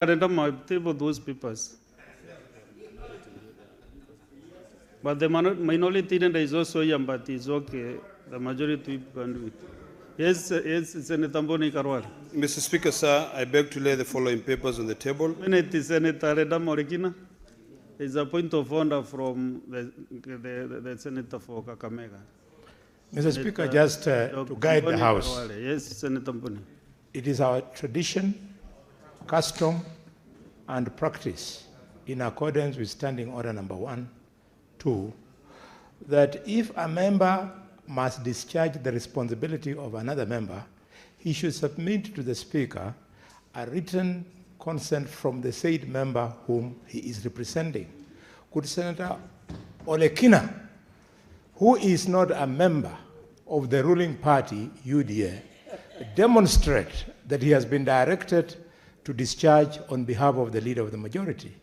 I table those papers. But the minority is also young, but it's okay. The majority can do it. Yes, Senator Mboni Khalwale. Mr. Speaker, sir, I beg to lay the following papers on the table. Senator Kina. There's a point of order from the Senator for Kakamega. Mr. Speaker, just to guide the House. Yes, Senator Mboni. It is our tradition, custom, and practice in accordance with Standing Order number 1, 2, that if a member must discharge the responsibility of another member, he should submit to the Speaker a written consent from the said member whom he is representing. Could Senator Kina, who is not a member of the ruling party, UDA, demonstrate that he has been directed to discharge on behalf of the leader of the majority?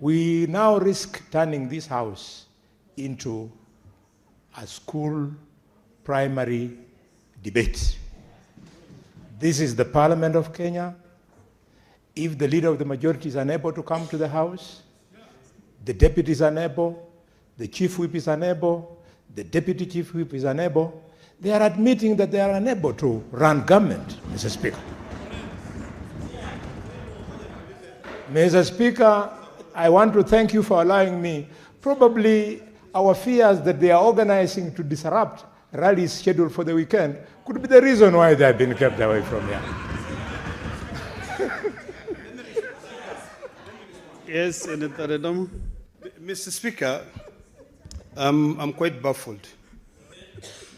We now risk turning this House into a school primary debate. This is the Parliament of Kenya. If the leader of the majority is unable to come to the House, the deputy is unable, the chief whip is unable, the deputy chief whip is unable, they are admitting that they are unable to run government, Mr. Speaker. Mr. Speaker, I want to thank you for allowing me. Probably our fears that they are organizing to disrupt rallies scheduled for the weekend could be the reason why they have been kept away from here. Yes, Senator Redom. Mr. Speaker, I'm quite baffled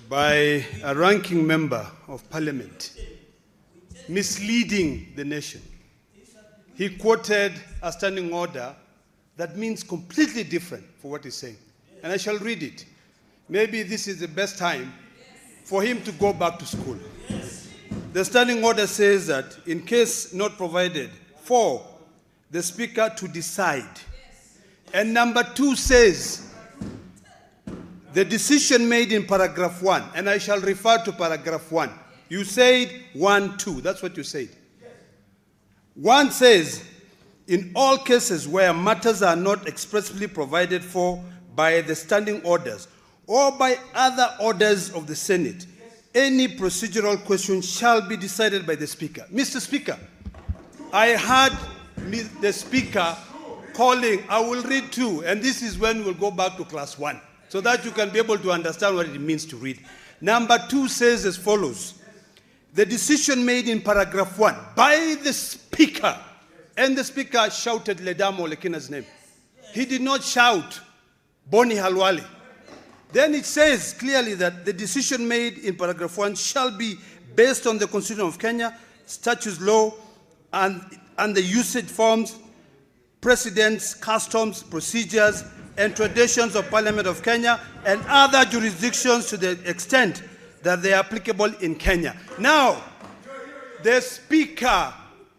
by a ranking member of Parliament misleading the nation. He quoted a standing order that means completely different for what he's saying. And I shall read it. Maybe this is the best time for him to go back to school. The standing order says that in case not provided for the Speaker to decide. And number 2 says the decision made in paragraph 1, and I shall refer to paragraph 1. You said 1, 2, that's what you said. 1 says, in all cases where matters are not expressly provided for by the standing orders or by other orders of the Senate, any procedural question shall be decided by the Speaker. Mr. Speaker, I heard the Speaker calling, I will read 2, and this is when we'll go back to class 1, so that you can be able to understand what it means to read. Number 2 says as follows: the decision made in paragraph 1 by the Speaker, and the Speaker shouted Ledamo Lekina's name. He did not shout Boni Khalwale. Then it says clearly that the decision made in paragraph 1 shall be based on the Constitution of Kenya, statutes, law, and the usage forms, precedents, customs, procedures, and traditions of Parliament of Kenya and other jurisdictions to the extent that they are applicable in Kenya. Now, the Speaker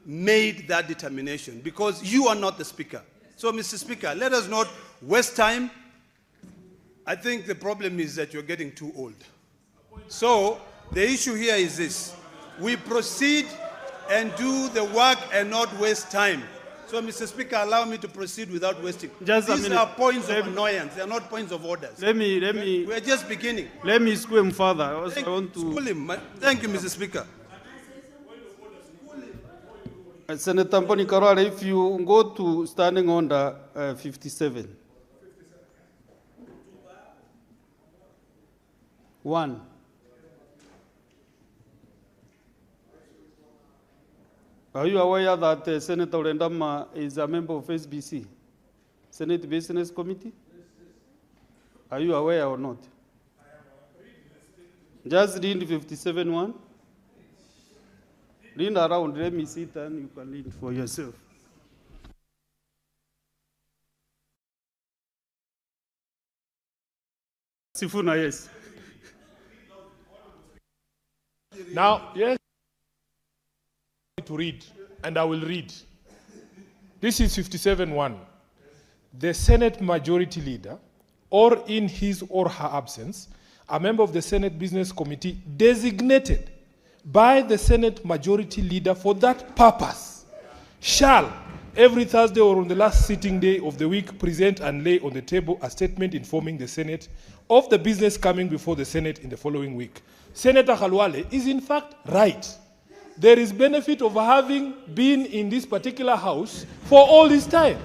made that determination because you are not the Speaker. So, Mr. Speaker, let us not waste time. I think the problem is that you're getting too old. So, the issue here is this. We proceed and do the work and not waste time. So, Mr. Speaker, allow me to proceed without wasting. These are points of annoyance. They are not points of orders. We're just beginning. Let me school him further. School him. Thank you, Mr. Speaker. Senator Mboni Khalwale, if you go to standing order 57. 1. Are you aware that Senator Rendama is a member of SBC, Senate Business Committee? Are you aware or not? Just read 57.1. Read around, let me sit and you can read for yourself. Sifuna, yes. Now, yes, to read, and I will read. This is 57.1. The Senate Majority Leader, or in his or her absence, a member of the Senate Business Committee designated by the Senate Majority Leader for that purpose, shall, every Thursday or on the last sitting day of the week, present and lay on the table a statement informing the Senate of the business coming before the Senate in the following week. Senator Khalwale is in fact right. There is benefit of having been in this particular house for all this time.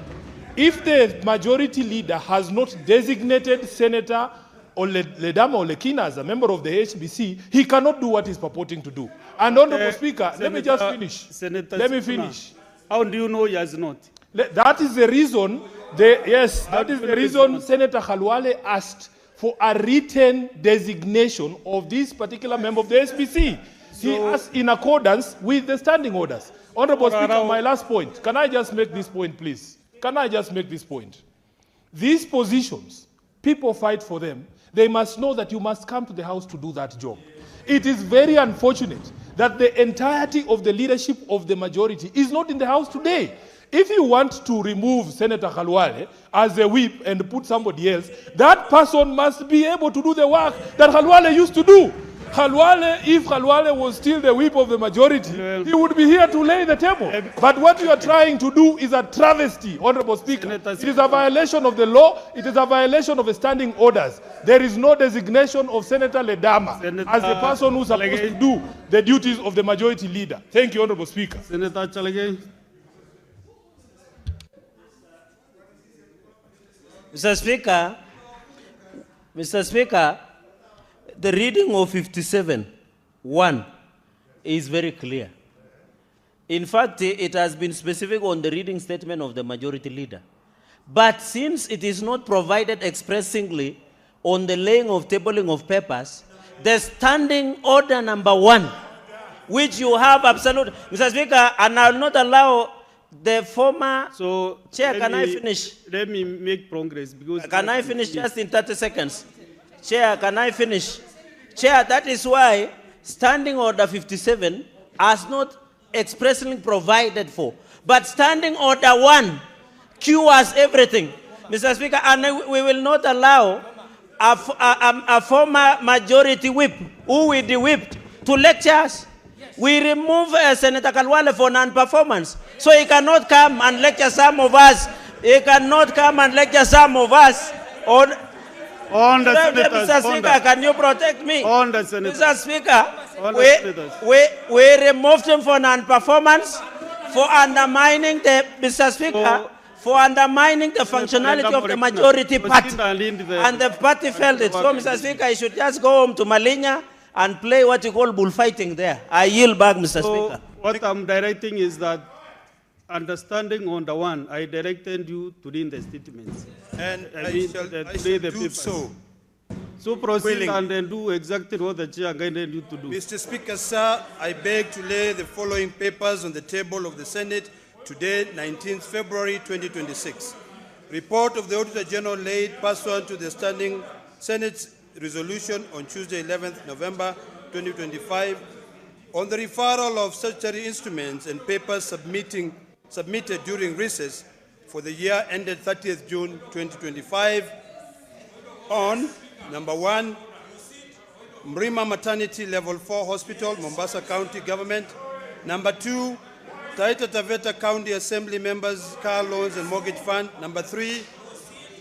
If the majority leader has not designated Senator Ledama or Kina as a member of the HBC, he cannot do what he's purporting to do. And Honorable Speaker, let me just finish. Let me finish. How do you know he has not? That is the reason, that is the reason Senator Khalwale asked for a written designation of this particular member of the SBC. He asked in accordance with the standing orders. Honorable Speaker, my last point. Can I just make this point, please? Can I just make this point? These positions, people fight for them. They must know that you must come to the House to do that job. It is very unfortunate that the entirety of the leadership of the majority is not in the House today. If you want to remove Senator Khalwale as a whip and put somebody else, that person must be able to do the work that Khalwale used to do. If Khalwale was still the whip of the majority, he would be here to lay the table. But what you are trying to do is a travesty, Honorable Speaker. It is a violation of the law. It is a violation of the standing orders. There is no designation of Senator Ledama as the person who's supposed to do the duties of the majority leader. Thank you, Honorable Speaker. Senator Cherargei. Mr. Speaker, the reading of 57(1) is very clear. In fact, it has been specific on the reading statement of the majority leader. But since it is not provided expressly on the laying of tabling of papers, the standing order number 1, which you have absolute, Mr. Speaker, and I will not allow the former chair. Can I finish? Let me make progress because. Can I finish just in 30 seconds? Chair, can I finish? Chair, that is why Standing Order 57 has not expressly provided for. But Standing Order 1 cures everything. Mr. Speaker, and we will not allow a former majority whip who will be whipped to lecture us. We remove Senator Khalwale for non-performance. So he cannot come and lecture some of us. He cannot come and lecture some of us on Mr. Speaker, can you protect me? Mr. Speaker, we removed him for non-performance, for undermining the, Mr. Speaker, for undermining the functionality of the majority party. And the party felt it. So, Mr. Speaker, he should just go home to Malinya and play what you call bullfighting there. I yield back, Mr. Speaker. What I'm directing is that understanding on the one, I directed you to read the statements. And I shall do so. So proceed and then do exactly what the chair guided you to do. Mr. Speaker, sir, I beg to lay the following papers on the table of the Senate today, 19th February 2026. Report of the Auditor General laid pursuant to the Standing Senate's resolution on Tuesday, 11th November 2025 on the referral of statutory instruments and papers submitted during recess for the year ended 30th June 2025 on number 1, Mrima Maternity Level 4 Hospital, Mombasa County Government. Number 2, Taita Taveta County Assembly Members Car Loans and Mortgage Fund. Number 3,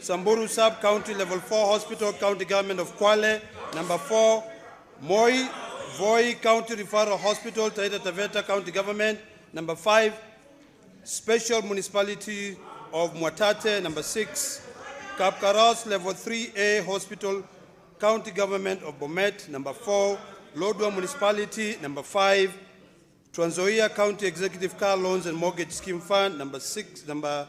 Samburu Sub-County Level 4 Hospital, County Government of Kwale. Number 4, Voi County Referral Hospital, Taita Taveta County Government. Number 5, Special Municipality of Mwatate. Number 6, Kapkaras Level 3A Hospital, County Government of Bomet. Number 4, Lodwar Municipality. Number 5, Trans Nzoia County Executive Car Loans and Mortgage Scheme Fund. Number 6, number